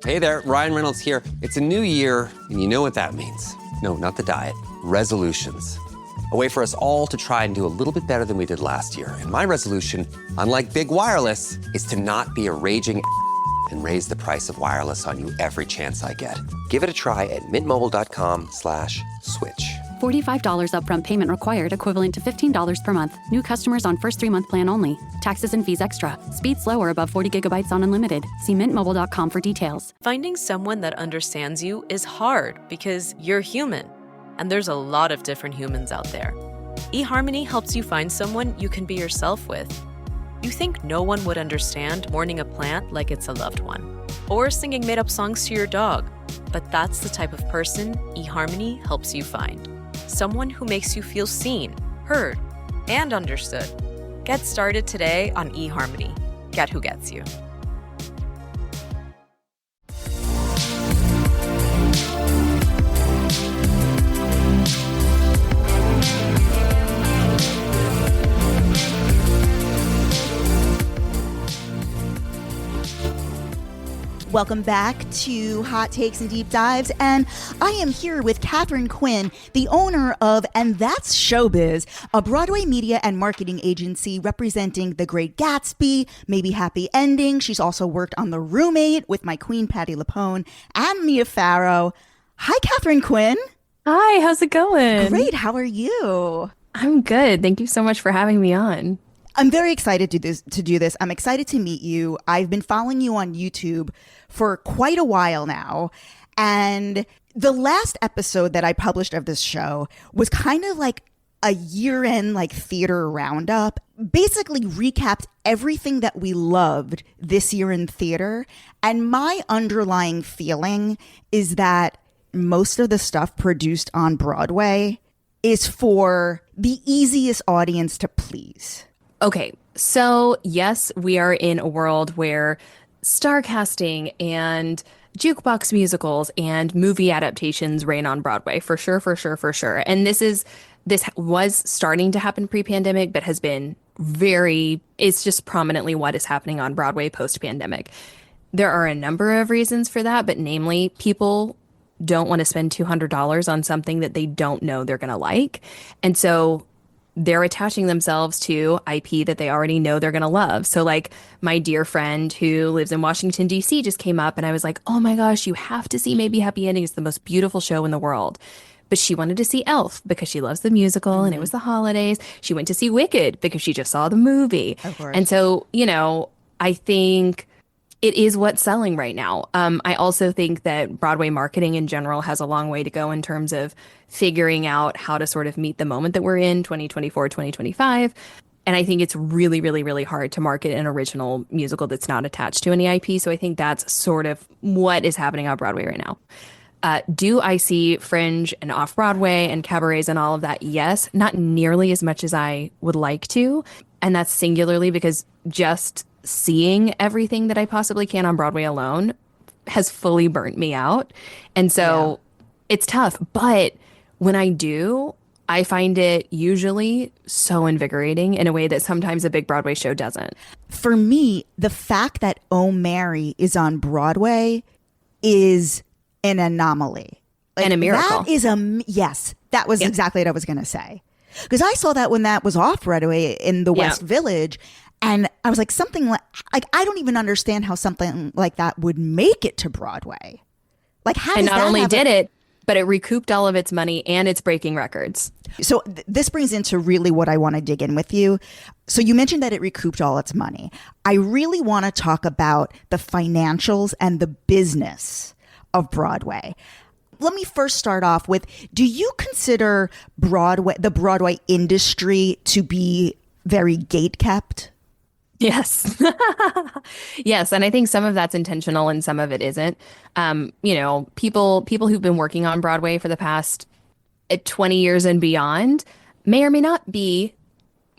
Hey there, Ryan Reynolds here. It's a new year, and you know what that means. No, not the diet. Resolutions. A way for us all to try and do a little bit better than we did last year. And my resolution, unlike big wireless, is to not be a raging and raise the price of wireless on you every chance I get. Give it a try at mintmobile.com/switch. $45 upfront payment required, equivalent to $15 per month. New customers on first 3-month plan only. Taxes and fees extra. Speed slower above 40 gigabytes on unlimited. See mintmobile.com for details. Finding someone that understands you is hard because you're human, and there's a lot of different humans out there. eHarmony helps you find someone you can be yourself with. You think no one would understand mourning a plant like it's a loved one, or singing made-up songs to your dog, but that's the type of person eHarmony helps you find. Someone who makes you feel seen, heard, and understood. Get started today on eHarmony. Get who gets you. Welcome back to Hot Takes and Deep Dives, and I am here with Katharine Quinn, the owner of And That's Showbiz, a Broadway media and marketing agency representing The Great Gatsby, Maybe Happy Ending. She's also worked on The Roommate with my queen, Patti LuPone, and Mia Farrow. Hi, Katharine Quinn. Hi, how's it going? Great, how are you? I'm good. Thank you so much for having me on. I'm very excited to do this. I'm excited to meet you. I've been following you on YouTube for quite a while now. And the last episode that I published of this show was kind of like a year-end like theater roundup. Basically recapped everything that we loved this year in theater. And my underlying feeling is that most of the stuff produced on Broadway is for the easiest audience to please. Okay, so yes, we are in a world where star casting and jukebox musicals and movie adaptations reign on Broadway, for sure, for sure, for sure. And this was starting to happen pre-pandemic, but has been it's just prominently what is happening on Broadway post-pandemic. There are a number of reasons for that, but namely, people don't want to spend $200 on something that they don't know they're going to like. And so they're attaching themselves to IP that they already know they're going to love. So like my dear friend who lives in Washington, D.C. just came up and I was like, oh my gosh, you have to see Maybe Happy Ending. It's the most beautiful show in the world. But she wanted to see Elf because she loves the musical and it was the holidays. She went to see Wicked because she just saw the movie. Of course. And so, I think it is what's selling right now. I also think that Broadway marketing in general has a long way to go in terms of figuring out how to sort of meet the moment that we're in, 2024, 2025. And I think it's really, really, really hard to market an original musical that's not attached to any IP. So I think that's sort of what is happening on Broadway right now. Do I see Fringe and Off-Broadway and cabarets and all of that? Yes, not nearly as much as I would like to. And that's singularly because just seeing everything that I possibly can on Broadway alone has fully burnt me out. And so it's tough. But when I do, I find it usually so invigorating in a way that sometimes a big Broadway show doesn't. For me, the fact that Oh Mary is on Broadway is an anomaly. Like, and a miracle. That is yes, that was exactly what I was going to say. Because I saw that when that was off Broadway in the West Village. And I was like, something like I don't even understand how something like that would make it to Broadway. Like, how and does not that only did it, but it recouped all of its money and it's breaking records. So this brings into really what I want to dig in with you. So you mentioned that it recouped all its money. I really want to talk about the financials and the business of Broadway. Let me first start off with, do you consider the Broadway industry to be very gate-kept? Yes. Yes. And I think some of that's intentional and some of it isn't. People who've been working on Broadway for the past 20 years and beyond may or may not be,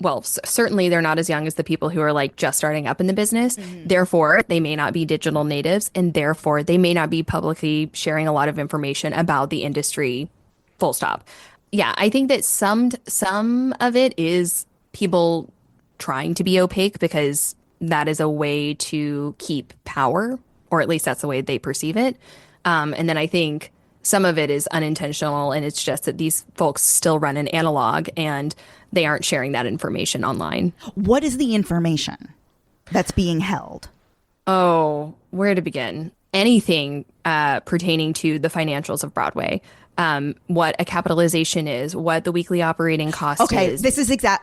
well, certainly they're not as young as the people who are like just starting up in the business. Mm-hmm. Therefore, they may not be digital natives, and therefore they may not be publicly sharing a lot of information about the industry, full stop. Yeah, I think that some of it is people trying to be opaque because that is a way to keep power or at least that's the way they perceive it. And then I think some of it is unintentional, and it's just that these folks still run an analog and they aren't sharing that information online. What is the information that's being held? Oh, where to begin? Anything pertaining to the financials of Broadway. What a capitalization is, what the weekly operating cost is.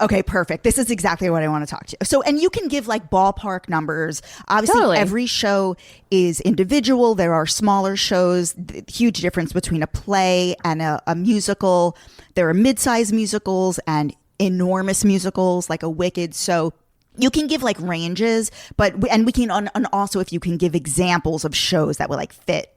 Okay, perfect. This is exactly what I want to talk to you. So, and you can give like ballpark numbers. Obviously, Totally. Every show is individual. There are smaller shows, huge difference between a play and a musical. There are mid-sized musicals and enormous musicals like a Wicked. So you can give like ranges, and we can, and also if you can give examples of shows that would like fit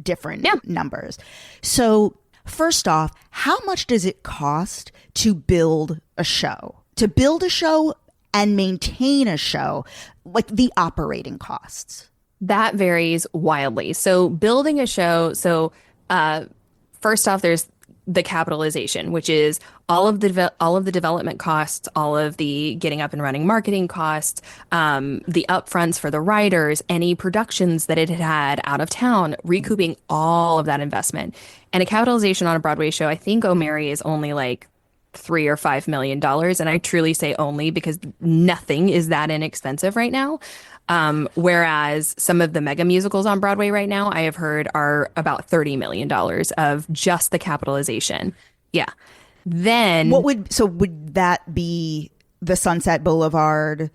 different numbers. So first off, how much does it cost to build a show? To build a show and maintain a show, like the operating costs? That varies wildly. So building a show, first off, there's the capitalization, which is all of the development costs, all of the getting up and running marketing costs, the upfronts for the writers, any productions that it had out of town, recouping all of that investment. And a capitalization on a Broadway show, I think O'Mary is only like $3 or $5 million, and I truly say only because nothing is that inexpensive right now. Whereas some of the mega musicals on Broadway right now, I have heard, are about $30 million of just the capitalization. Yeah. Then would that be the Sunset Boulevard,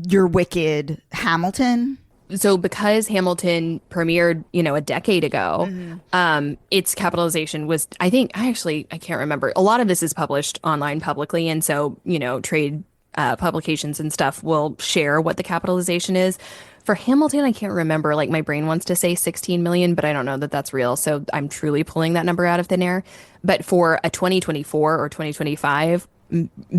your Wicked, Hamilton? So because Hamilton premiered, a decade ago, its capitalization was, I can't remember. A lot of this is published online publicly. And so, trade publications and stuff will share what the capitalization is. For Hamilton, I can't remember. Like, my brain wants to say 16 million, but I don't know that that's real. So I'm truly pulling that number out of thin air. But for a 2024 or 2025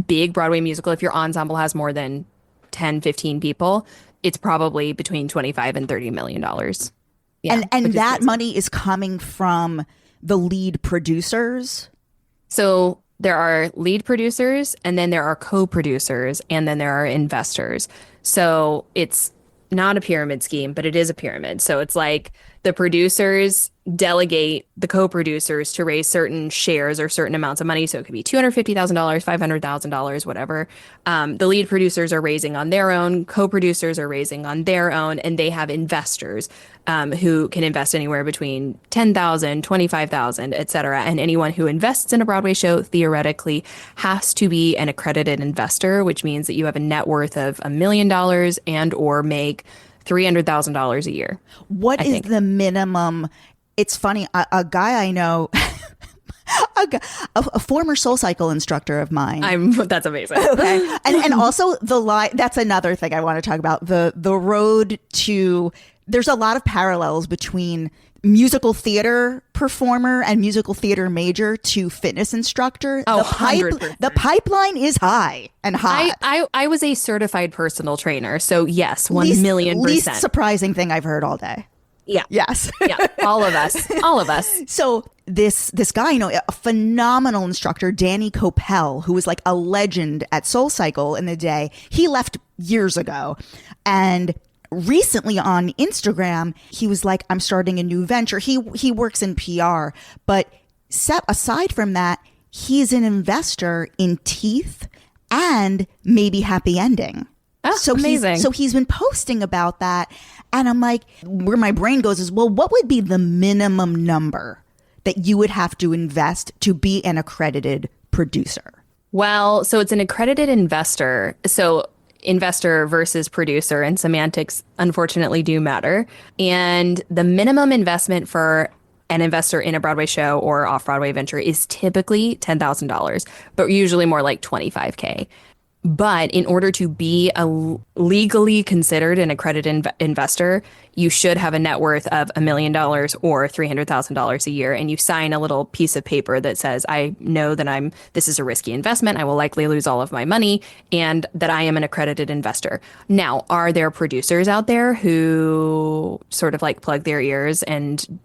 big Broadway musical, if your ensemble has more than 10, 15 people, it's probably between 25 and $30 million. Yeah, and that money is coming from the lead producers. So there are lead producers, and then there are co-producers, and then there are investors. So it's not a pyramid scheme, but it is a pyramid. So it's like the producers delegate the co-producers to raise certain shares or certain amounts of money. So it could be $250,000, $500,000, whatever. The lead producers are raising on their own, co-producers are raising on their own, and they have investors who can invest anywhere between $10,000, $25,000, et cetera. And anyone who invests in a Broadway show theoretically has to be an accredited investor, which means that you have a net worth of $1 million and or make $300,000 a year. What is the minimum? It's funny, a guy I know, a former Soul Cycle instructor of mine. That's amazing. Okay, and also that's another thing I want to talk about. The road to, there's a lot of parallels between musical theater performer and musical theater major to fitness instructor. Oh, the pipeline is high and hot. I was a certified personal trainer, so yes, 1,000,000%. Least surprising thing I've heard all day. Yeah. Yes. Yeah. All of us. So this guy, a phenomenal instructor, Danny Coppell, who was like a legend at Soul Cycle in the day, he left years ago. And recently on Instagram, he was like, I'm starting a new venture. He works in PR, but aside from that, he's an investor in Teeth and maybe Happy Ending. Oh, so amazing. He's been posting about that. And I'm like, where my brain goes is, well, what would be the minimum number that you would have to invest to be an accredited producer? Well, so it's an accredited investor. So investor versus producer, and semantics unfortunately do matter. And the minimum investment for an investor in a Broadway show or off-Broadway venture is typically $10,000, but usually more like $25K. But in order to be legally considered an accredited investor, you should have a net worth of $1 million or $300,000 a year. And you sign a little piece of paper that says, I know that this is a risky investment. I will likely lose all of my money, and that I am an accredited investor. Now, are there producers out there who sort of like plug their ears and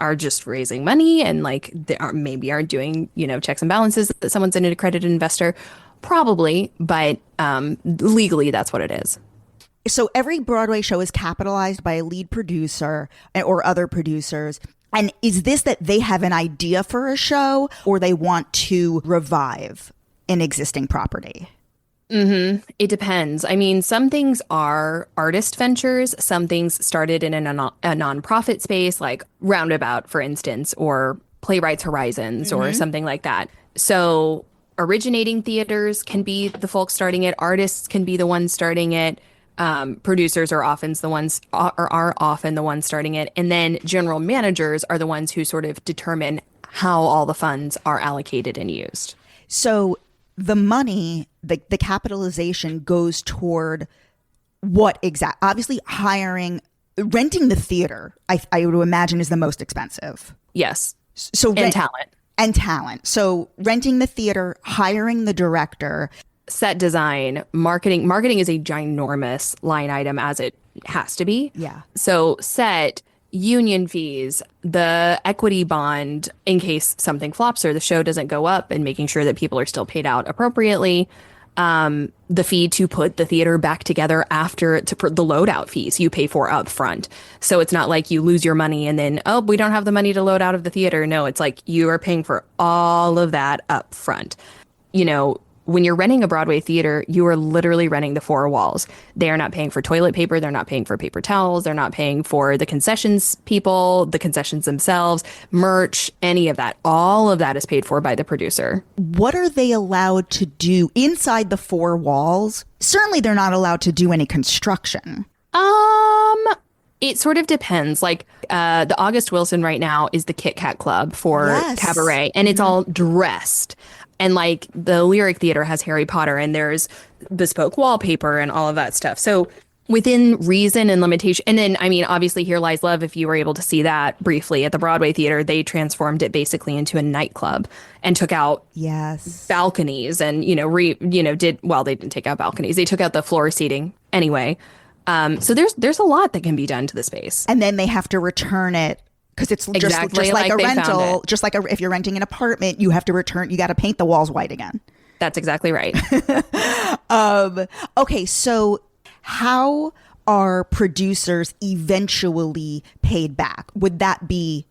are just raising money and like they maybe aren't doing, checks and balances that someone's an accredited investor? Probably, but legally, that's what it is. So every Broadway show is capitalized by a lead producer or other producers. And is this that they have an idea for a show or they want to revive an existing property? It depends. I mean, some things are artist ventures. Some things started in a nonprofit space, like Roundabout, for instance, or Playwrights Horizons or something like that. So originating theaters can be the folks starting it. Artists can be the ones starting it. Producers are often the ones starting it. And then general managers are the ones who sort of determine how all the funds are allocated and used. So the money, the capitalization goes toward what exact? Obviously, renting the theater, I would imagine, is the most expensive. Yes. So and talent. And talent. So renting the theater, hiring the director. Set design, marketing. Marketing is a ginormous line item, as it has to be. Yeah. So set, union fees, the equity bond in case something flops or the show doesn't go up, and making sure that people are still paid out appropriately. The fee to put the theater back together after the loadout fees you pay for up front. So it's not like you lose your money and then, oh, we don't have the money to load out of the theater. No, it's like you are paying for all of that up front. You know, when you're renting a Broadway theater, you are literally renting the four walls. They are not paying for toilet paper. They're not paying for paper towels. They're not paying for the concessions people, the concessions themselves, merch, any of that. All of that is paid for by the producer. What are they allowed to do inside the four walls? Certainly they're not allowed to do any construction. It sort of depends. Like the August Wilson right now is the Kit Kat Club for Cabaret, and it's all dressed. And like the Lyric Theater has Harry Potter and there's bespoke wallpaper and all of that stuff. So within reason and limitation. And then, I mean, obviously Here Lies Love, if you were able to see that briefly at the Broadway Theater, they transformed it basically into a nightclub and took out balconies and, they didn't take out balconies. They took out the floor seating anyway. So there's a lot that can be done to the space. And then they have to return it. Because it's just like a rental, just like if you're renting an apartment, you have to you got to paint the walls white again. That's exactly right. Okay, so how are producers eventually paid back? Would that be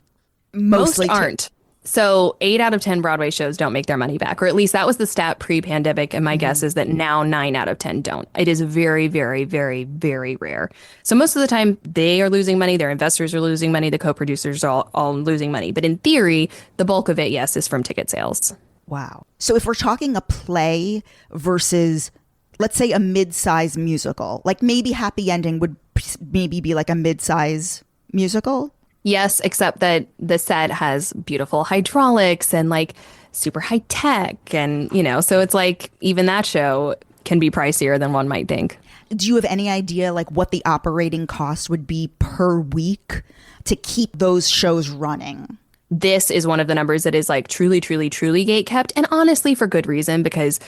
mostly? Most aren't. So 8 out of 10 Broadway shows don't make their money back, or at least that was the stat pre-pandemic. And my guess is that now 9 out of 10 don't. It is very, very, very, very rare. So most of the time they are losing money. Their investors are losing money. The co-producers are all losing money. But in theory, the bulk of it, yes, is from ticket sales. Wow. So if we're talking a play versus, let's say, a mid-size musical, like maybe Happy Ending would maybe be like a mid-size musical. Yes, except that the set has beautiful hydraulics and like super high tech. And, so it's like even that show can be pricier than one might think. Do you have any idea like what the operating cost would be per week to keep those shows running? This is one of the numbers that is like truly, truly, truly gate kept. And honestly, for good reason, because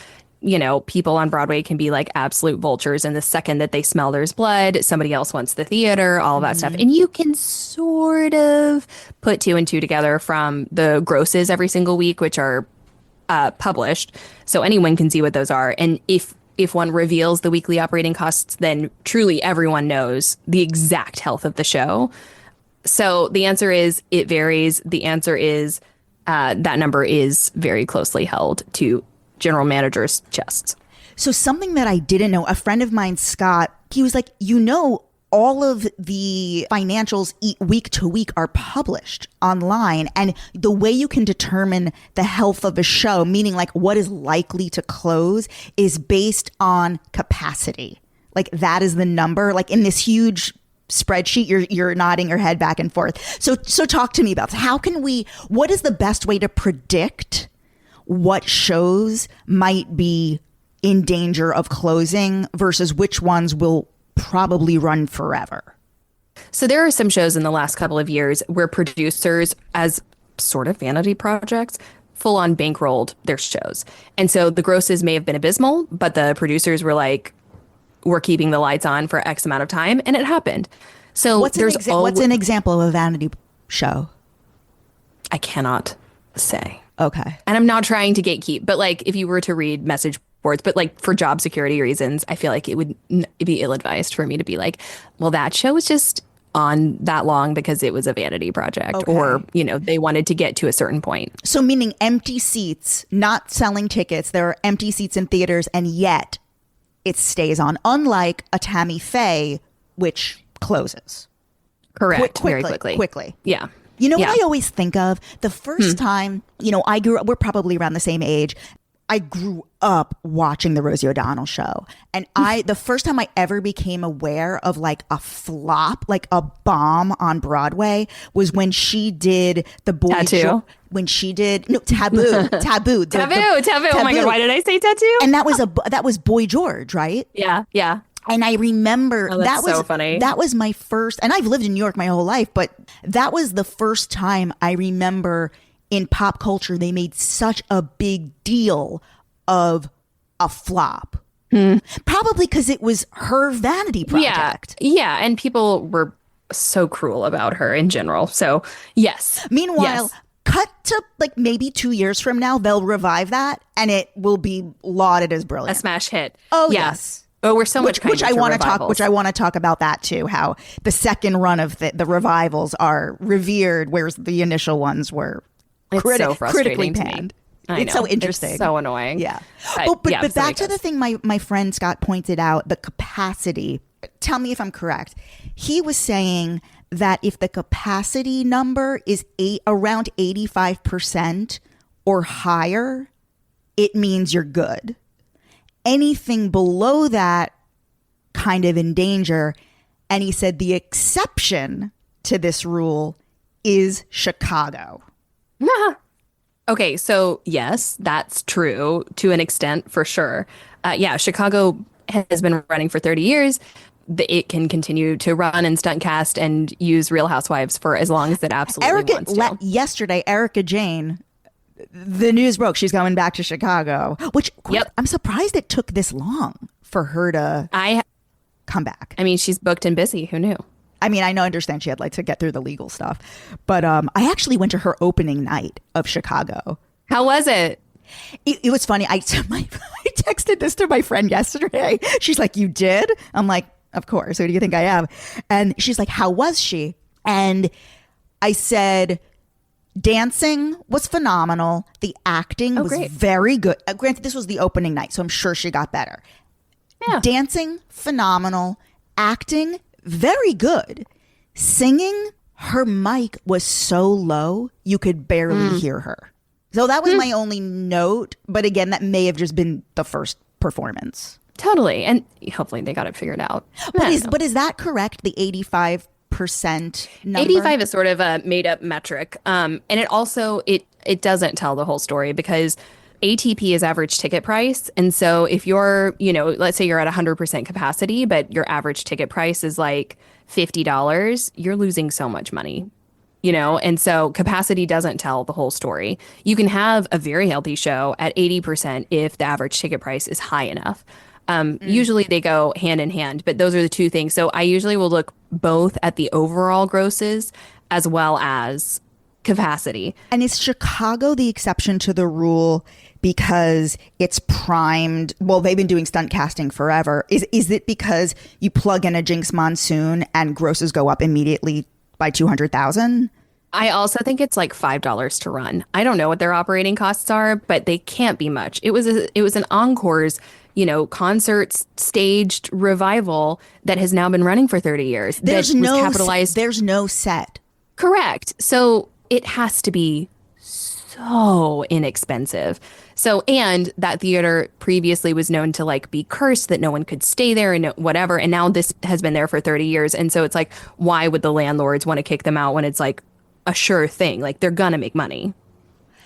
people on Broadway can be like absolute vultures. And the second that they smell there's blood, somebody else wants the theater, all of that stuff. And you can sort of put 2 and 2 together from the grosses every single week, which are published. So anyone can see what those are. And if one reveals the weekly operating costs, then truly everyone knows the exact health of the show. So the answer is it varies. The answer is that number is very closely held to general managers' chests. So something that I didn't know, a friend of mine, Scott, he was like, all of the financials week to week are published online. And the way you can determine the health of a show, meaning like what is likely to close, is based on capacity. Like that is the number, like in this huge spreadsheet, you're nodding your head back and forth. So talk to me about this. What is the best way to predict what shows might be in danger of closing versus which ones will probably run forever? So there are some shows in the last couple of years where producers, as sort of vanity projects, full on bankrolled their shows. And so the grosses may have been abysmal, but the producers were like, we're keeping the lights on for X amount of time. And it happened. So what's an example of a vanity show? I cannot say. Okay. And I'm not trying to gatekeep, but like if you were to read message sports, but like for job security reasons, I feel like it would be ill-advised for me to be like, well, that show was just on that long because it was a vanity project or, they wanted to get to a certain point. So meaning empty seats, not selling tickets. There are empty seats in theaters and yet it stays on, unlike a Tammy Faye, which closes. Correct. Very quickly. Quickly. Yeah. You know what I always think of? The first time, I grew up, we're probably around the same age. I grew up watching the Rosie O'Donnell show. And the first time I ever became aware of like a flop, like a bomb on Broadway was when she did the boy Tattoo. When she did Taboo. Taboo. Taboo. Oh my God, why did I say Tattoo? And that was Boy George, right? Yeah. And I remember that was so funny. That was my first, and I've lived in New York my whole life, but that was the first time I remember in pop culture they made such a big deal of a flop. Probably because it was her vanity project. Yeah, and people were so cruel about her in general. So yes. Meanwhile, cut to like maybe 2 years from now, they'll revive that, and it will be lauded as brilliant, a smash hit. Oh yes. Oh, we're so much which I want to talk about that too. How the second run of the revivals are revered, whereas the initial ones were so critically frustrating to panned. me. It's so interesting. It's so annoying. Yeah. But But back to the thing my friend Scott pointed out, the capacity. Tell me if I'm correct. He was saying that if the capacity number is around 85% or higher, it means you're good. Anything below that kind of in danger. And he said the exception to this rule is Chicago. Okay, so yes, that's true to an extent for sure. Chicago has been running for 30 years. It can continue to run and stunt cast and use Real Housewives for as long as it absolutely wants to. Yesterday, Erica Jane, the news broke she's going back to Chicago, which I'm surprised it took this long for her to come back. I mean, she's booked and busy. Who knew? I mean, I understand she had to get through the legal stuff, but I actually went to her opening night of Chicago. How was it? It was funny. I texted this to my friend yesterday. She's like, "You did?" I'm like, "Of course. Who do you think I am?" And she's like, "How was she?" And I said, dancing was phenomenal. The acting was great. very good. Granted, this was the opening night, so I'm sure she got better. Yeah. Dancing, phenomenal. Acting, very good. Singing, her mic was so low, you could barely hear her. So that was my only note. But again, that may have just been the first performance. And hopefully they got it figured out. But is that correct? The 85% number? 85 is sort of a made up metric. And it also, it doesn't tell the whole story because ATP is average ticket price. And so if you're, let's say you're at 100% capacity, but your average ticket price is like $50, you're losing so much money, and so capacity doesn't tell the whole story. You can have a very healthy show at 80% if the average ticket price is high enough. Usually they go hand in hand, but those are the two things. So I usually will look both at the overall grosses as well as capacity. And is Chicago the exception to the rule because it's primed? Well, they've been doing stunt casting forever. Is it because you plug in a Jinx Monsoon and grosses go up immediately by 200,000? I also think it's like $5 to run. I don't know what their operating costs are, but they can't be much. It was an Encore's, concert staged revival that has now been running for 30 years. There's no set. Correct. So it has to be so inexpensive. So, and that theater previously was known to be cursed, that no one could stay there and whatever. And now this has been there for 30 years. And so it's like, why would the landlords want to kick them out when it's like a sure thing? Like they're going to make money.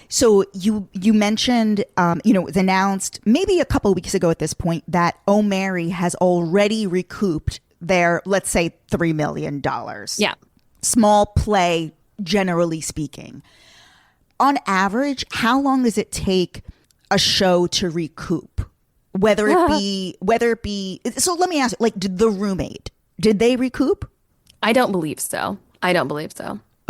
So you mentioned, it was announced maybe a couple of weeks ago at this point that O'Mary has already recouped their, let's say, $3 million. Yeah. Small play, generally speaking. On average, how long does it take a show to recoup? Whether it be, so let me ask you, did The Roommate, did they recoup? I don't believe so.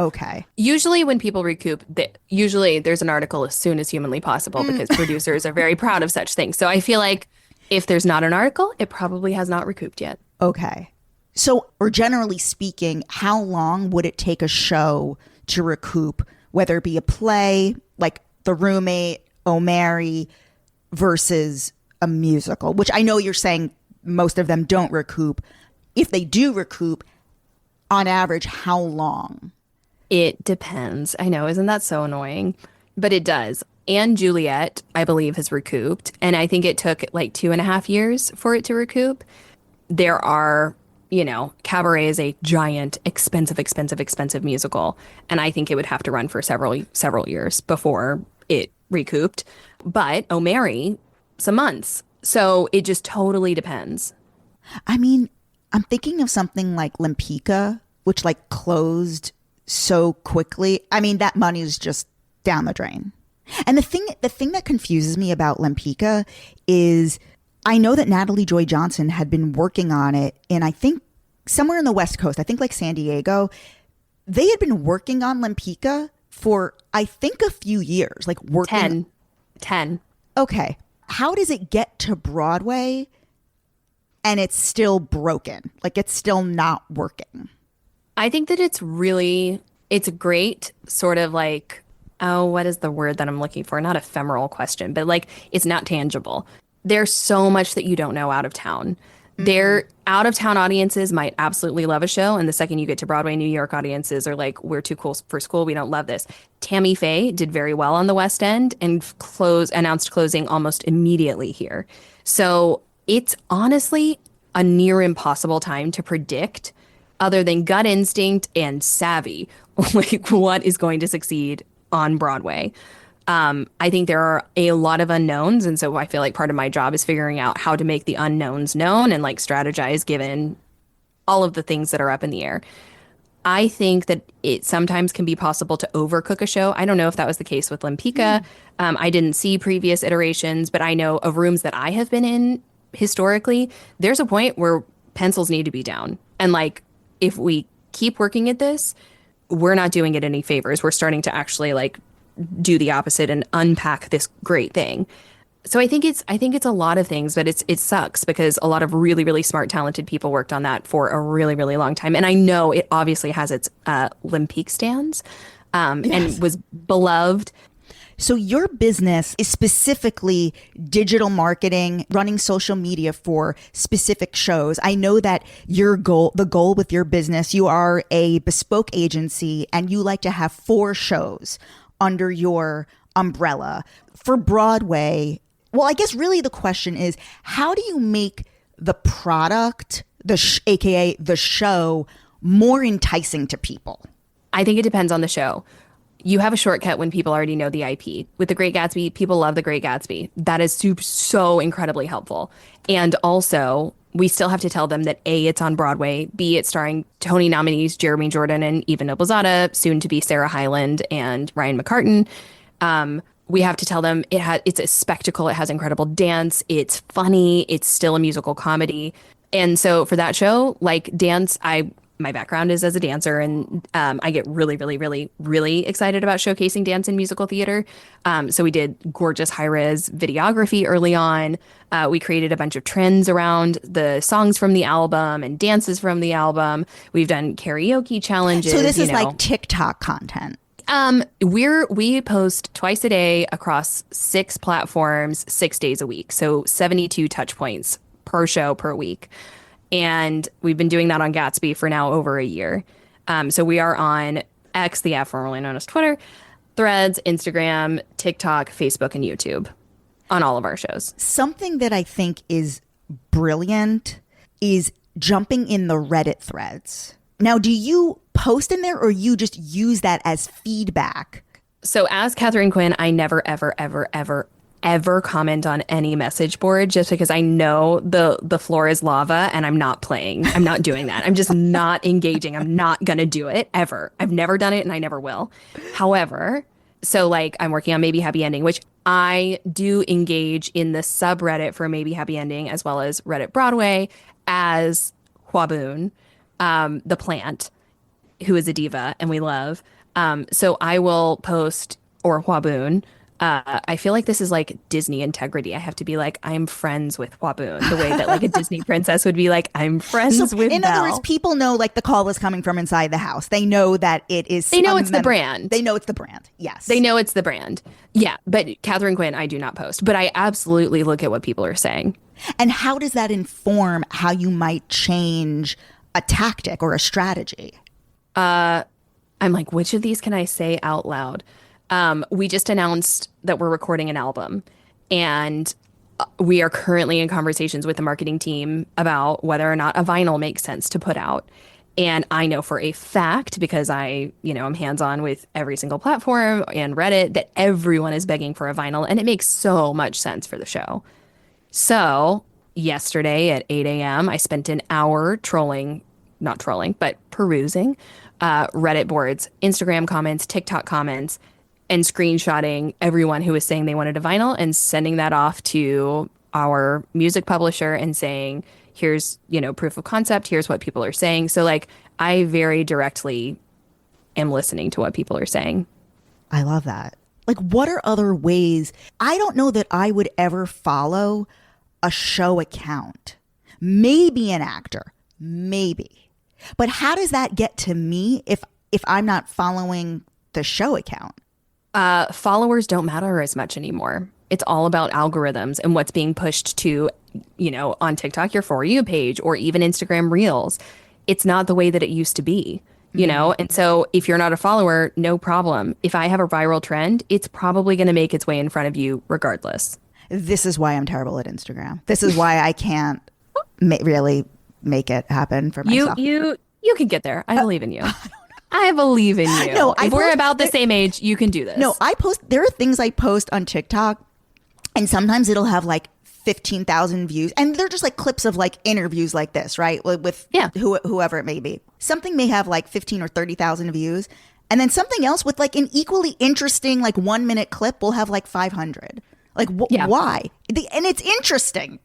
Okay. Usually when people recoup, usually there's an article as soon as humanly possible because producers are very proud of such things. So I feel like if there's not an article, it probably has not recouped yet. Okay. So, or generally speaking, how long would it take a show to recoup, whether it be a play like The Roommate, O'Mary, versus a musical, which I know you're saying most of them don't recoup. If they do recoup, on average, how long? It depends. I know, isn't that so annoying? But it does. And Juliet, I believe, has recouped. And I think it took like 2.5 years for it to recoup. There are, Cabaret is a giant, expensive musical. And I think it would have to run for several years before it recouped. But O'Mary, some months. So it just totally depends. I mean, I'm thinking of something like Lempicka, which like closed so quickly. I mean, that money is just down the drain. And the thing that confuses me about Lempicka is I know that Natalie Joy Johnson had been working on it in, I think, somewhere in the West Coast, I think like San Diego. They had been working on Lempicka for, I think, a few years, like working. 10. Okay. How does it get to Broadway and it's still broken? Like it's still not working? I think that it's a great sort of like, oh, what is the word that I'm looking for? Not ephemeral question, but like it's not tangible. There's so much that you don't know out of town. Their out of town audiences might absolutely love a show. And the second you get to Broadway, New York audiences are like, we're too cool for school. We don't love this. Tammy Faye did very well on the West End and announced closing almost immediately here. So it's honestly a near impossible time to predict other than gut instinct and savvy, like what is going to succeed on Broadway. I think there are a lot of unknowns. And so I feel like part of my job is figuring out how to make the unknowns known and like strategize given all of the things that are up in the air. I think that it sometimes can be possible to overcook a show. I don't know if that was the case with Lempicka. I didn't see previous iterations, but I know of rooms that I have been in historically, there's a point where pencils need to be down. And like, if we keep working at this, we're not doing it any favors. We're starting to actually like do the opposite and unpack this great thing. So I think it's a lot of things, but it sucks because a lot of really, really smart, talented people worked on that for a really, really long time. And I know it obviously has its Olympique stands and was beloved. So your business is specifically digital marketing, running social media for specific shows. I know that the goal with your business, you are a bespoke agency and you like to have 4 shows under your umbrella. For Broadway, well, I guess really the question is, how do you make the product, aka the show, more enticing to people? I think it depends on the show. You have a shortcut when people already know the IP. With The Great Gatsby, people love The Great Gatsby. That is so incredibly helpful. And also, we still have to tell them that A, it's on Broadway, B, it's starring Tony nominees Jeremy Jordan and Eva Noblezada, soon to be Sarah Hyland and Ryan McCartan. We have to tell them it's a spectacle. It has incredible dance. It's funny. It's still a musical comedy. And so for that show, like dance, my background is as a dancer, and I get really, really, really, really excited about showcasing dance in musical theater. So we did gorgeous high-res videography early on. We created a bunch of trends around the songs from the album and dances from the album. We've done karaoke challenges. So this is like TikTok content. We post twice a day across 6 platforms, 6 days a week. So 72 touch points per show per week. And we've been doing that on Gatsby for now over a year. So we are on X, the app formerly known as Twitter, Threads, Instagram, TikTok, Facebook, and YouTube on all of our shows. Something that I think is brilliant is jumping in the Reddit threads. Now, do you post in there or you just use that as feedback? So as Katharine Quinn, I never, ever, ever, ever, ever comment on any message board just because I know the floor is lava and I'm not playing. I'm not doing that. I'm just not engaging. I'm not going to do it ever. I've never done it and I never will. However, so like I'm working on Maybe Happy Ending, which I do engage in the subreddit for Maybe Happy Ending as well as Reddit Broadway as Huaboon, the plant. who is a diva and we love. So I will post, or Hwaboon. I feel like this is like Disney integrity. I have to be like, I'm friends with Hwaboon, the way that like a Disney princess would be like, I'm friends with in Belle. other words, people know like the call is coming from inside the house. They know that it is. They know it's the brand. They know it's the brand. Yes. They know it's the brand. Yeah. But Katharine Quinn, I do not post, but I absolutely look at what people are saying. And how does that inform how you might change a tactic or a strategy? I'm like, which of these can I say out loud? We just announced that we're recording an album, and we are currently in conversations with the marketing team about whether or not a vinyl makes sense to put out. And I know for a fact, because I'm hands-on with every single platform and Reddit, that everyone is begging for a vinyl, and it makes so much sense for the show. So yesterday at 8 a.m., I spent an hour perusing Reddit boards, Instagram comments, TikTok comments, and screenshotting everyone who was saying they wanted a vinyl and sending that off to our music publisher and saying, here's, proof of concept, here's what people are saying. So like, I very directly am listening to what people are saying. I love that. Like, what are other ways? I don't know that I would ever follow a show account. Maybe an actor, maybe. But how does that get to me if I'm not following the show account? Followers don't matter as much anymore. It's all about algorithms and what's being pushed to, on TikTok, your For You page, or even Instagram Reels. It's not the way that it used to be, And so if you're not a follower, no problem. If I have a viral trend, it's probably going to make its way in front of you regardless. This is why I'm terrible at Instagram. This is why I can't really make it happen for myself. You can get there. I believe in you. I believe in you. No, if we're about the same age, you can do this. No, there are things I post on TikTok, and sometimes it'll have like 15,000 views, and they're just like clips of like interviews like this, right? With whoever it may be. Something may have like 15 or 30,000 views, and then something else with like an equally interesting like 1 minute clip will have like 500. Like why? And it's interesting.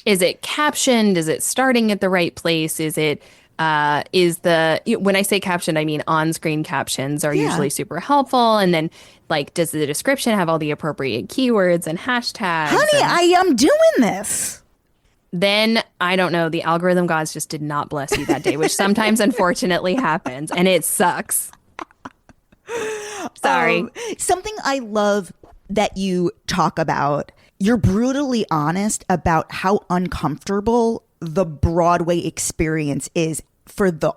Is it captioned? Is it starting at the right place? Is it when I say captioned, I mean on-screen captions are usually super helpful. And then like, does the description have all the appropriate keywords and hashtags? Honey, I am doing this. Then I don't know, the algorithm gods just did not bless you that day, which sometimes unfortunately happens, and it sucks. Sorry. Something I love that you talk about, you're brutally honest about how uncomfortable the Broadway experience is for the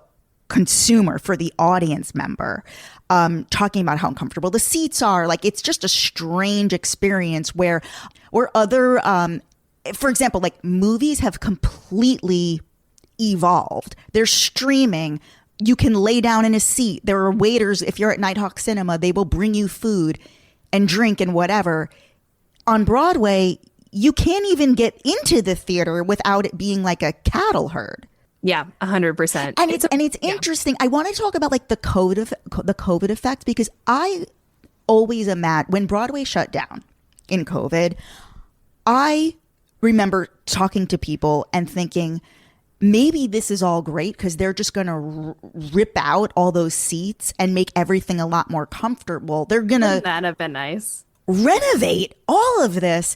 consumer, for the audience member. Talking about how uncomfortable the seats are. Like, it's just a strange experience where other, for example, like movies have completely evolved. They're streaming. You can lay down in a seat. There are waiters. If you're at Nighthawk Cinema, they will bring you food and drink and whatever. On Broadway, you can't even get into the theater without it being like a cattle herd. Yeah, 100%. And it's interesting. I want to talk about like the COVID effect, because I always imagine when Broadway shut down in COVID, I remember talking to people and thinking, maybe this is all great because they're just going to rip out all those seats and make everything a lot more comfortable. They're going to that'd have been nice. Renovate all of this.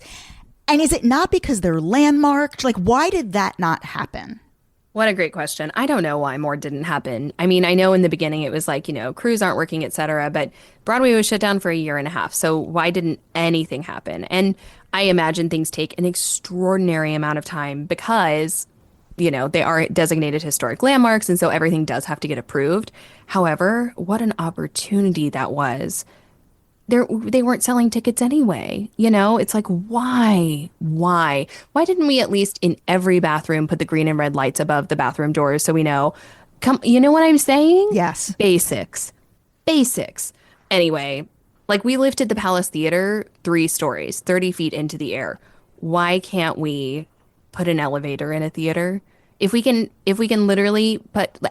And is it not because they're landmarked? Like, why did that not happen? What a great question. I don't know why more didn't happen. I mean, I know in the beginning it was like, crews aren't working, et cetera, but Broadway was shut down for 1.5 years. So why didn't anything happen? And I imagine things take an extraordinary amount of time because, they are designated historic landmarks. And so everything does have to get approved. However, what an opportunity that was. They weren't selling tickets anyway. It's like, why didn't we at least in every bathroom put the green and red lights above the bathroom doors so we know, you know what I'm saying? Yes. Basics. Anyway, like, we lifted the Palace Theater 3 stories, 30 feet into the air. Why can't we put an elevator in a theater? If we can literally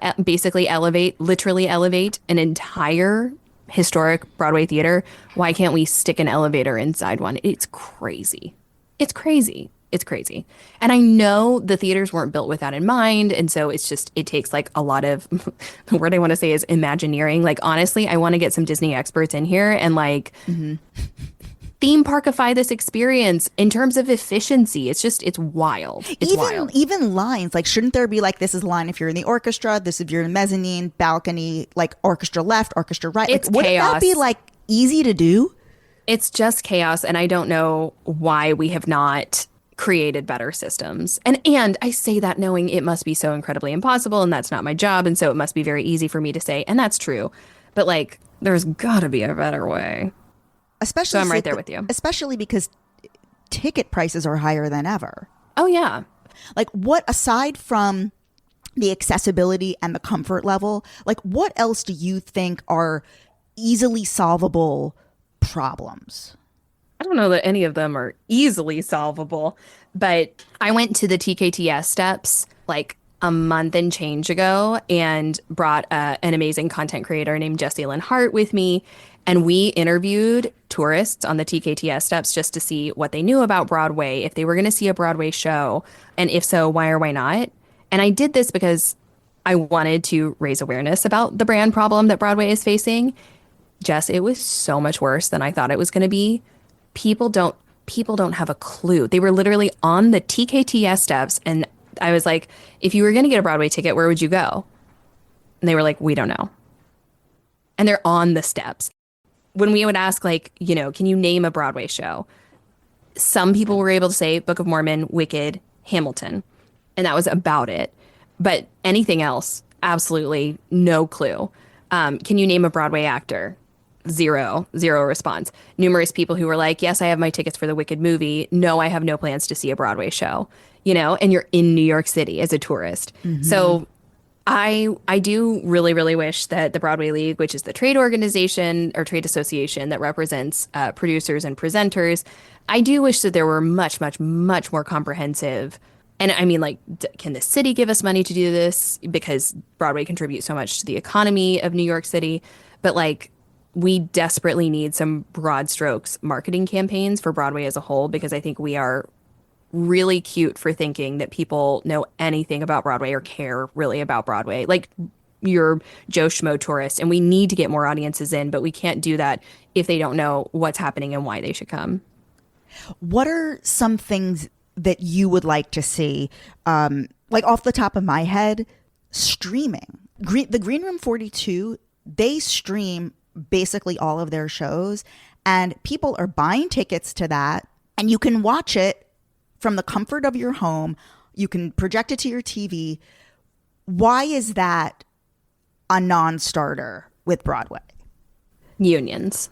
literally elevate an entire historic Broadway theater, why can't we stick an elevator inside one? It's crazy. It's crazy. And I know the theaters weren't built with that in mind. And so it's just, it takes like a lot of, the word I want to say is Imagineering. Like, honestly, I want to get some Disney experts in here and like theme parkify this experience in terms of efficiency. It's just, it's wild. It's wild. Even lines, like, shouldn't there be like, this is a line if you're in the orchestra, this if you're in mezzanine, balcony, like orchestra left, orchestra right. It's like, wouldn't chaos. that be like easy to do? It's just chaos. And I don't know why we have not created better systems. And I say that knowing it must be so incredibly impossible, and that's not my job, and so it must be very easy for me to say, and that's true. But like, there's gotta be a better way. Especially, so I'm right there with you. Especially because ticket prices are higher than ever. Oh yeah. Like, what, aside from the accessibility and the comfort level, like, what else do you think are easily solvable problems? I don't know that any of them are easily solvable, but I went to the TKTS steps like a month and change ago and brought an amazing content creator named Jessie Lynn Hart with me. And we interviewed tourists on the TKTS steps just to see what they knew about Broadway, if they were going to see a Broadway show, and if so, why or why not. And I did this because I wanted to raise awareness about the brand problem that Broadway is facing. Jess, it was so much worse than I thought it was going to be. People don't have a clue. They were literally on the TKTS steps, and I was like, if you were going to get a Broadway ticket, where would you go? And they were like, we don't know. And they're on the steps. When we would ask, like, you know, can you name a Broadway show? Some people were able to say Book of Mormon, Wicked, Hamilton, and that was about it. But anything else, absolutely no clue. Can you name a Broadway actor? Zero response. Numerous people who were like, yes, I have my tickets for the Wicked movie. No, I have no plans to see a Broadway show, you know, and you're in New York City as a tourist. So I do really, really wish that the Broadway League, which is the trade organization or trade association that represents producers and presenters, I do wish that there were much, much, much more comprehensive. And I mean, like, can the city give us money to do this? Because Broadway contributes so much to the economy of New York City. But like, we desperately need some broad strokes marketing campaigns for Broadway as a whole, because I think we are really cute for thinking that people know anything about Broadway or care really about Broadway. Like, you're Joe Schmo tourist, and we need to get more audiences in, but we can't do that if they don't know what's happening and why they should come. What are some things that you would like to see? Like, off the top of my head, streaming. The Green Room 42, they stream basically all of their shows, and people are buying tickets to that, and you can watch it from the comfort of your home. You can project it to your TV. Why is that a non-starter with Broadway? Unions.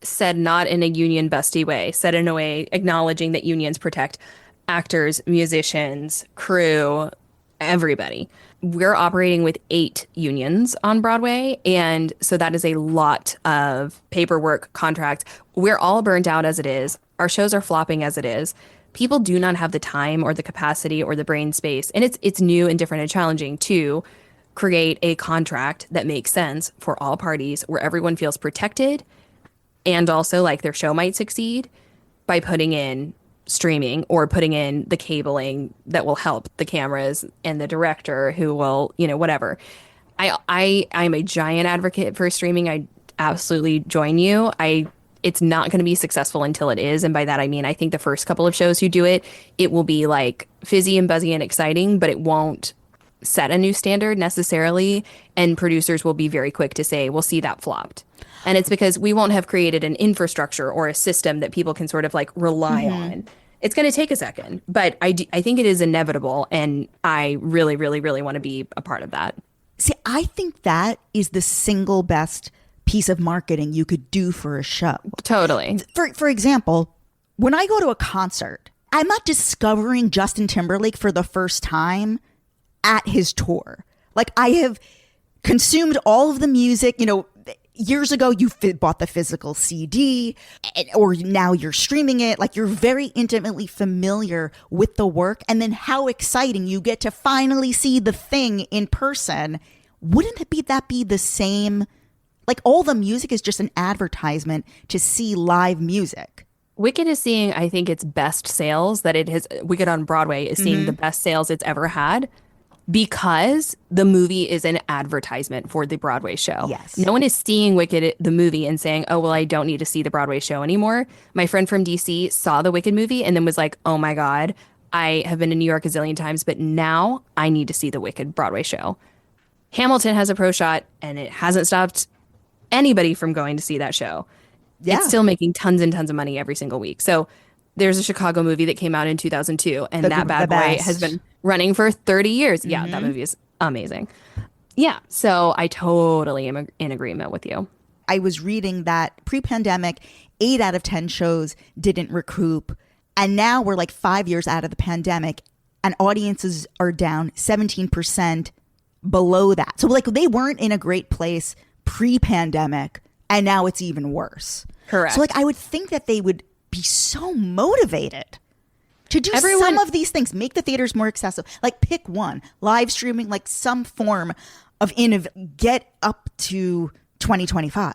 Said not in a union busty way, said in a way acknowledging that unions protect actors, musicians, crew, everybody. We're operating with 8 unions on Broadway, and so that is a lot of paperwork, contracts. We're all burnt out as it is. Our shows are flopping as it is. People do not have the time or the capacity or the brain space, and it's new and different and challenging to create a contract that makes sense for all parties, where everyone feels protected and also like their show might succeed by putting in streaming or putting in the cabling that will help the cameras and the director who will, you know, whatever. I'm a giant advocate for streaming. I absolutely join you. It's not going to be successful until it is. And by that, I mean, I think the first couple of shows who do it, it will be like fizzy and buzzy and exciting, but it won't set a new standard necessarily. And producers will be very quick to say, we'll see, that flopped. And it's because we won't have created an infrastructure or a system that people can sort of like rely on. It's going to take a second, but I think it is inevitable. And I really, really, really want to be a part of that. See, I think that is the single best piece of marketing you could do for a show. Totally. For example, when I go to a concert, I'm not discovering Justin Timberlake for the first time at his tour. Like, I have consumed all of the music, you know. Years ago, you bought the physical CD, or now you're streaming it. Like, you're very intimately familiar with the work. And then how exciting you get to finally see the thing in person. Wouldn't it be the same? Like, all the music is just an advertisement to see live music. Wicked is seeing, I think, its best sales that it has. Wicked on Broadway is seeing the best sales it's ever had because the movie is an advertisement for the Broadway show. Yes. No one is seeing Wicked, the movie, and saying, oh, well, I don't need to see the Broadway show anymore. My friend from DC saw the Wicked movie and then was like, oh my God, I have been to New York a zillion times, but now I need to see the Wicked Broadway show. Hamilton has a pro shot and it hasn't stopped anybody from going to see that show. Yeah. It's still making tons and tons of money every single week. So there's a Chicago movie that came out in 2002, and that bad boy has been running for 30 years. Yeah, that movie is amazing. Yeah, so I totally am in agreement with you. I was reading that pre-pandemic, 8 out of 10 shows didn't recoup. And now we're like 5 years out of the pandemic, and audiences are down 17% below that. So like they weren't in a great place pre-pandemic, and now it's even worse. Correct. So like I would think that they would be so motivated to do some of these things, make the theaters more accessible. Like pick one, live streaming, like some form of get up to 2025.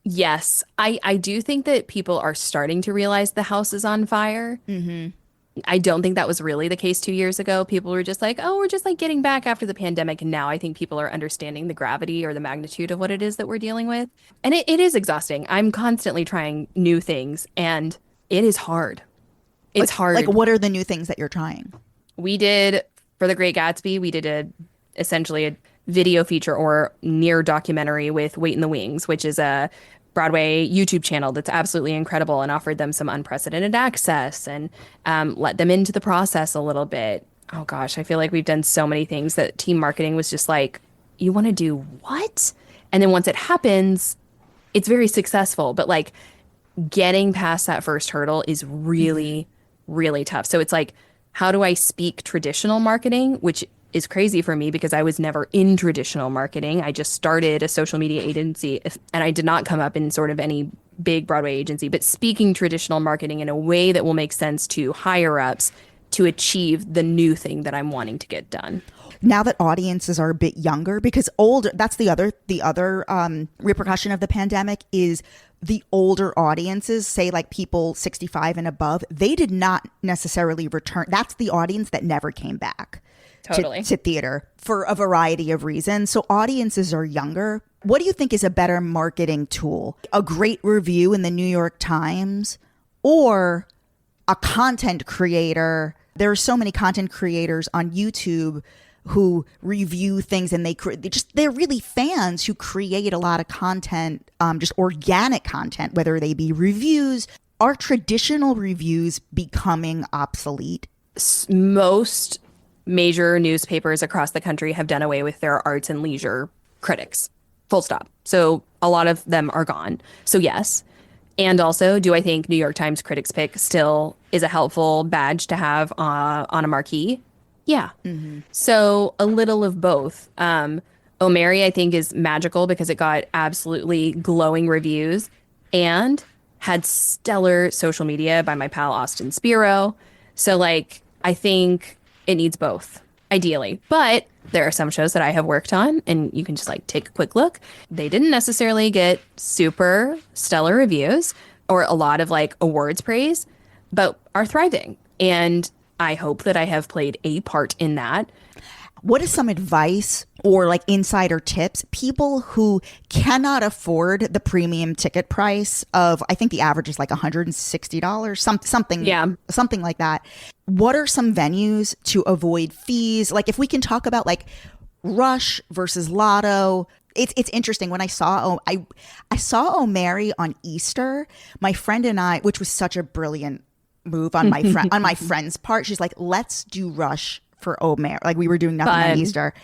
Yes, I do think that people are starting to realize the house is on fire. I don't think that was really the case 2 years ago. People were just like, oh, we're just like getting back after the pandemic. And now I think people are understanding the gravity or the magnitude of what it is that we're dealing with. And it is exhausting. I'm constantly trying new things and it is hard. It's hard. Like what are the new things that you're trying? We did, for the Great Gatsby, we did essentially a video feature or near documentary with Wait in the Wings, which is a Broadway YouTube channel that's absolutely incredible, and offered them some unprecedented access and let them into the process a little bit. Oh gosh, I feel like we've done so many things that team marketing was just like, you want to do what? And then once it happens, it's very successful. But like getting past that first hurdle is really, really tough. So it's like, how do I speak traditional marketing, which is crazy for me because I was never in traditional marketing. I just started a social media agency and I did not come up in sort of any big Broadway agency, but speaking traditional marketing in a way that will make sense to higher ups to achieve the new thing that I'm wanting to get done. Now that audiences are a bit younger, because older, that's the other repercussion of the pandemic is the older audiences, say like people 65 and above, they did not necessarily return. That's the audience that never came back. Totally. To theater for a variety of reasons. So audiences are younger. What do you think is a better marketing tool? A great review in the New York Times or a content creator? There are so many content creators on YouTube who review things and they're really fans who create a lot of content, just organic content, whether they be reviews. Are traditional reviews becoming obsolete? Most major newspapers across the country have done away with their arts and leisure critics. Full stop. So a lot of them are gone. So yes. And also, do I think New York Times Critics Pick still is a helpful badge to have on a marquee? Yeah. So a little of both. O'Mary, I think, is magical because it got absolutely glowing reviews and had stellar social media by my pal Austin Spiro. So like, I think it needs both, ideally. But there are some shows that I have worked on, and you can just like take a quick look. They didn't necessarily get super stellar reviews or a lot of like awards praise, but are thriving. And I hope that I have played a part in that. What is some advice or like insider tips? People who cannot afford the premium ticket price of, I think the average is like $160, something like that. What are some venues to avoid fees? Like if we can talk about like Rush versus Lotto. It's interesting. When I saw O'Mary on Easter, my friend and I, which was such a brilliant move on my friend's part, she's like, let's do Rush for O'Mary. Like we were doing nothing on Easter.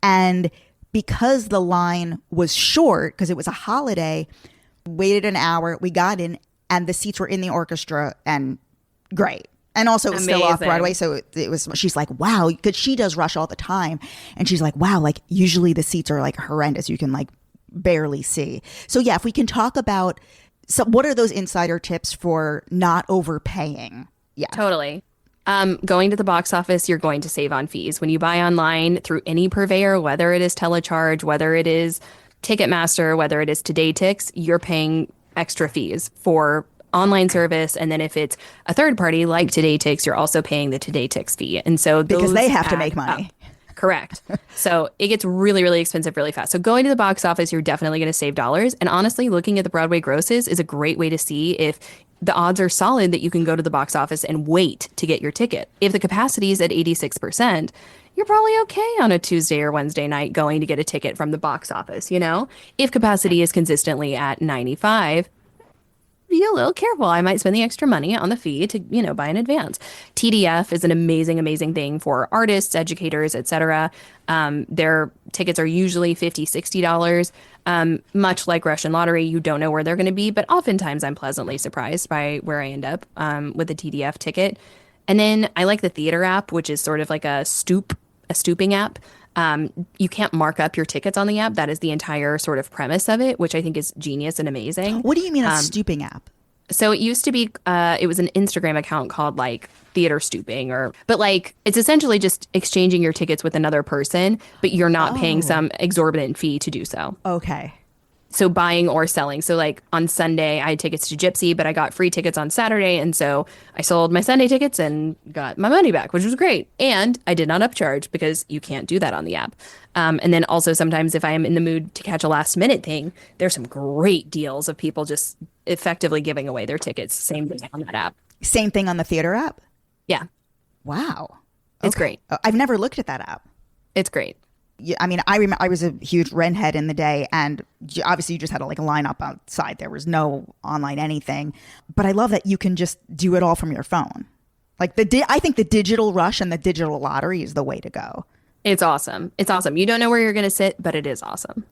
And because the line was short, because it was a holiday, waited an hour, we got in, and the seats were in the orchestra and great. And also it was still off Broadway. So it was, she's like, wow, because she does Rush all the time. And she's like, wow, like usually the seats are like horrendous. You can like barely see. So yeah, if we can talk about, so what are those insider tips for not overpaying? Yeah, totally. Going to the box office, you're going to save on fees. When you buy online through any purveyor, whether it is Telecharge, whether it is Ticketmaster, whether it is Today Tix, you're paying extra fees for online service. And then if it's a third party like Today Tix, you're also paying the Today Tix fee. And so because those they have to add make money. up. Correct. So it gets really, really expensive really fast. So going to the box office, you're definitely going to save dollars. And honestly, looking at the Broadway grosses is a great way to see if the odds are solid that you can go to the box office and wait to get your ticket. If the capacity is at 86%, you're probably okay on a Tuesday or Wednesday night going to get a ticket from the box office, you know? If capacity is consistently at 95, be a little careful. I might spend the extra money on the fee to, buy in advance. TDF is an amazing, amazing thing for artists, educators, etc. Their tickets are usually $50, $60. Much like Russian Lottery, you don't know where they're going to be, but oftentimes I'm pleasantly surprised by where I end up with a TDF ticket. And then I like the theater app, which is sort of like a stooping app. You can't mark up your tickets on the app. That is the entire sort of premise of it, which I think is genius and amazing. What do you mean a stooping app? So it used to be, it was an Instagram account called like Theater Stooping, but like it's essentially just exchanging your tickets with another person, but you're not paying some exorbitant fee to do so. Okay. So buying or selling. So like on Sunday, I had tickets to Gypsy, but I got free tickets on Saturday. And so I sold my Sunday tickets and got my money back, which was great. And I did not upcharge because you can't do that on the app. And then also sometimes if I am in the mood to catch a last minute thing, there's some great deals of people just effectively giving away their tickets. Same thing on that app. Same thing on the theater app? Yeah. Wow. It's great. I've never looked at that app. It's great. Yeah, I mean, I remember I was a huge Ren head in the day, and obviously you just had to like line up outside. There was no online anything, but I love that you can just do it all from your phone. Like I think the digital rush and the digital lottery is the way to go. It's awesome. It's awesome. You don't know where you're going to sit, but it is awesome.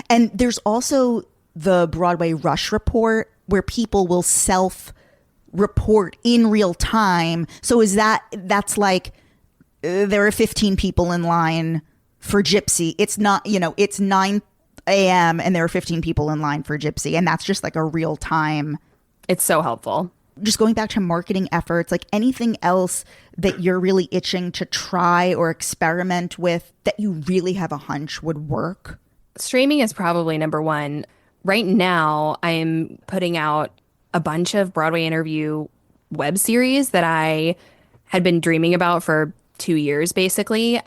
And there's also the Broadway Rush Report where people will self-report in real time. So that's like there are 15 people in line for Gypsy. It's not, it's 9 a.m. and there are 15 people in line for Gypsy. And that's just like a real time. It's so helpful. Just going back to marketing efforts, like anything else that you're really itching to try or experiment with that you really have a hunch would work? Streaming is probably number one. Right now, I'm putting out a bunch of Broadway interview web series that I had been dreaming about for 2 years, basically.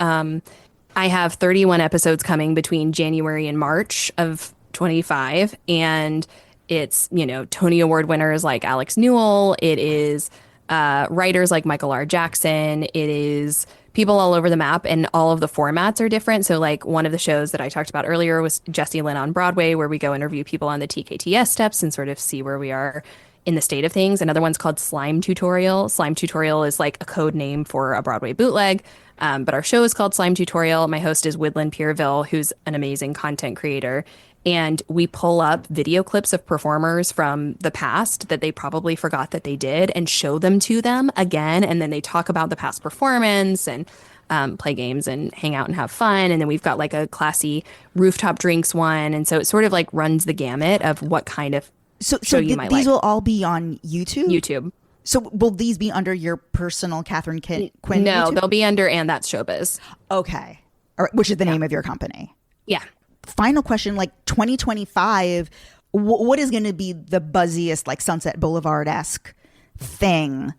I have 31 episodes coming between January and March of 25. And it's, Tony Award winners like Alex Newell. It is writers like Michael R. Jackson. It is people all over the map, and all of the formats are different. So like one of the shows that I talked about earlier was Jessie Lynn on Broadway, where we go interview people on the TKTS steps and sort of see where we are in the state of things. Another one's called Slime Tutorial. Slime Tutorial is like a code name for a Broadway bootleg. But our show is called Slime Tutorial. My host is Woodland Pierreville, who's an amazing content creator. And we pull up video clips of performers from the past that they probably forgot that they did and show them to them again. And then they talk about the past performance and play games and hang out and have fun. And then we've got like a classy rooftop drinks one. And so it sort of like runs the gamut of what kind of show you might like. These will all be on YouTube? YouTube. So will these be under your personal Katharine Quinn? No, YouTube? they'll be under And That's Showbiz. Okay. All right, which is the name of your company. Yeah. Final question, like 2025, what is going to be the buzziest, like Sunset Boulevard-esque thing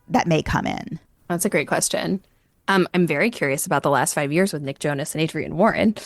that may come in? That's a great question. I'm very curious about the last 5 years with Nick Jonas and Adrienne Warren.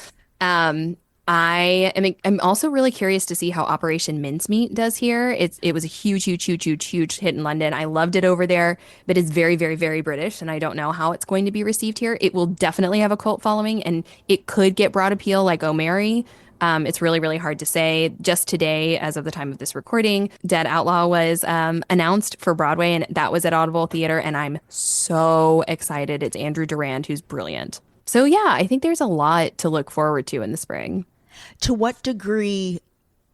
I'm also really curious to see how Operation Mincemeat does here. It was a huge hit in London. I loved it over there, but it's very, very, very British, and I don't know how it's going to be received here. It will definitely have a cult following, and it could get broad appeal like Oh Mary. It's really, really hard to say. Just today, as of the time of this recording, Dead Outlaw was announced for Broadway, and that was at Audible Theater, and I'm so excited. It's Andrew Durand, who's brilliant. So yeah, I think there's a lot to look forward to in the spring. To what degree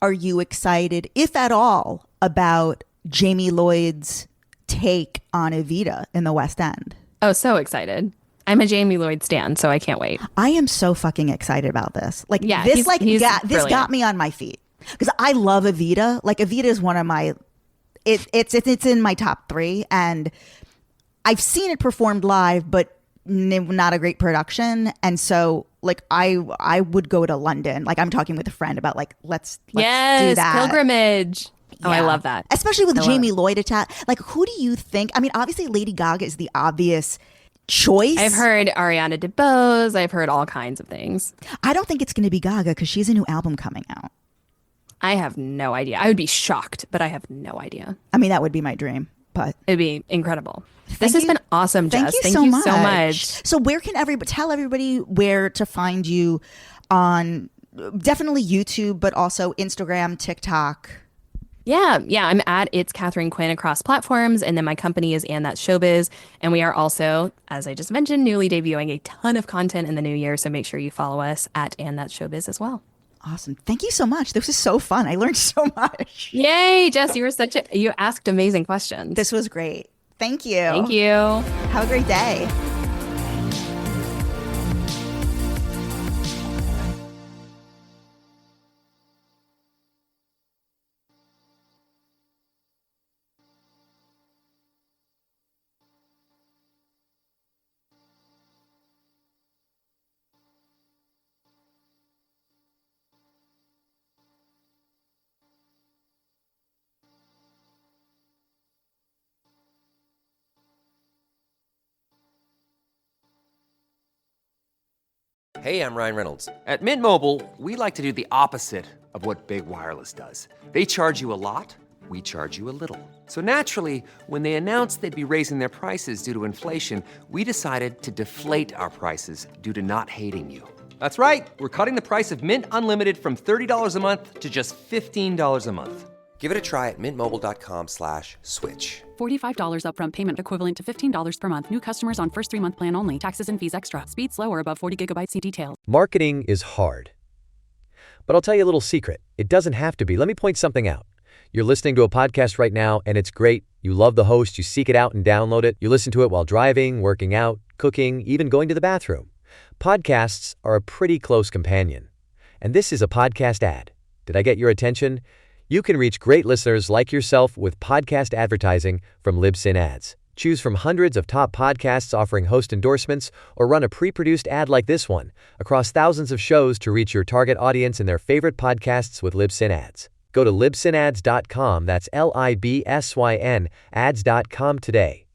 are you excited, if at all, about Jamie Lloyd's take on Evita in the West End? Oh, so excited. I'm a Jamie Lloyd stan, so I can't wait. I am so fucking excited about this. Like, yeah, this this got me on my feet because I love Evita. Like, Evita is one of my it's in my top 3, and I've seen it performed live, but not a great production. And so like I would go to London. Like I'm talking with a friend about like let's do that. Pilgrimage. Oh, I love that. Especially with Jamie Lloyd attached. Like, who do you think? I mean, obviously Lady Gaga is the obvious choice. I've heard Ariana DeBose. I've heard all kinds of things. I don't think it's going to be Gaga because she has a new album coming out. I have no idea. I would be shocked, but I have no idea. I mean, that would be my dream, but it'd be incredible. This has been awesome, Jess. Thank you so much. So where can tell everybody where to find you on definitely YouTube, but also Instagram, TikTok? Yeah. I'm at It's Katharine Quinn across platforms. And then my company is And That's Showbiz. And we are also, as I just mentioned, newly debuting a ton of content in the new year. So make sure you follow us at And That's Showbiz as well. Awesome. Thank you so much. This was so fun. I learned so much. Yay, Jess. You asked amazing questions. This was great. Thank you. Thank you. Have a great day. Hey, I'm Ryan Reynolds. At Mint Mobile, we like to do the opposite of what Big Wireless does. They charge you a lot, we charge you a little. So naturally, when they announced they'd be raising their prices due to inflation, we decided to deflate our prices due to not hating you. That's right. We're cutting the price of Mint Unlimited from $30 a month to just $15 a month. Give it a try at mintmobile.com/switch. $45 upfront payment equivalent to $15 per month. New customers on first 3-month plan only. Taxes and fees extra. Speed slower above 40 gigabytes. See details. Marketing is hard. But I'll tell you a little secret. It doesn't have to be. Let me point something out. You're listening to a podcast right now, and it's great. You love the host. You seek it out and download it. You listen to it while driving, working out, cooking, even going to the bathroom. Podcasts are a pretty close companion. And this is a podcast ad. Did I get your attention? You can reach great listeners like yourself with podcast advertising from Libsyn Ads. Choose from hundreds of top podcasts offering host endorsements, or run a pre-produced ad like this one across thousands of shows to reach your target audience and their favorite podcasts with Libsyn Ads. Go to libsynads.com, that's LIBSYN, ads.com today